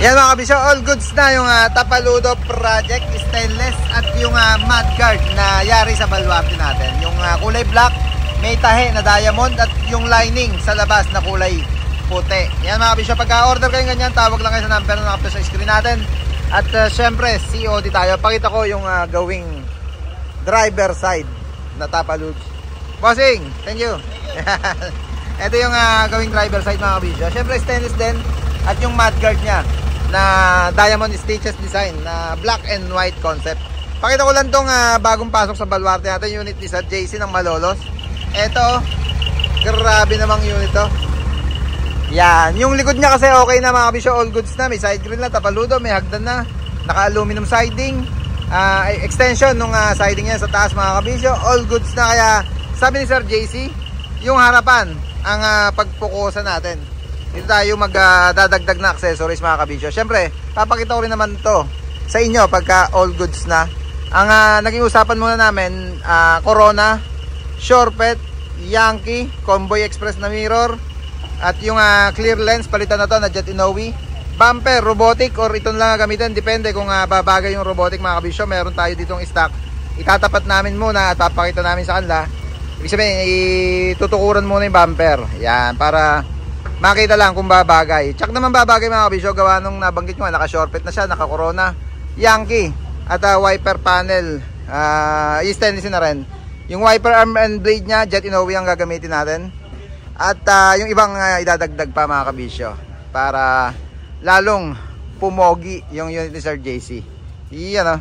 Yan mga kabisyo, all goods na yung Tapaludo project stainless at yung mudguard na yari sa baluarte natin. Yung kulay black, may tahe na diamond at yung lining sa labas na kulay puti. Yan mga kabisyo, pagka-order kayo ganyan, tawag lang kayo sa number na nakapito sa screen natin. At syempre, COD tayo. Pakita ko yung gawing driver side na Tapaludo. Bossing, thank you. Ito yung gawing driver side mga kabisyo. Syempre stainless din at yung mudguard nya na diamond stitches design na black and white concept. Pakita ko lang tong bagong pasok sa baluarte natin, unit ni sa JC ng Malolos. Eto, grabe namang unit to. Yan, yung likod niya kasi okay na mga kabisyo, all goods na. May side grill na, Tapaludo, may hagdan na, naka aluminum siding, extension nung siding niya sa taas mga kabisyo, all goods na. Kaya sabi ni Sir JC, yung harapan ang pagpukusan natin. Dito tayo magdadagdag na accessories mga kabisyo. Siyempre, papakita ko rin naman to sa inyo pagka all goods na. Ang naging usapan muna namin, Corona, Shorepet, Yankee, Convoy Express na mirror, at yung clear lens, palitan na to na Jet Inoue. Bumper, robotic, or ito lang gamitin. Depende kung babagay yung robotic mga kabisyo. Meron tayo ditong stock. Itatapat namin muna at papakita namin sa kanila. Ibig sabihin, itutukuran muna yung bumper. Yan, para makita lang kung babagay. Check naman babagay mga kabisyo. Gawa nung nabanggit ko, naka-shortpet na siya, naka-Corona, Yankee, at wiper panel, stainless na rin. Yung wiper arm and blade nya, Jet Inoue ang gagamitin natin. At yung ibang idadagdag pa mga kabisyo, para lalong pumogi yung unit ni Sir JC. Yan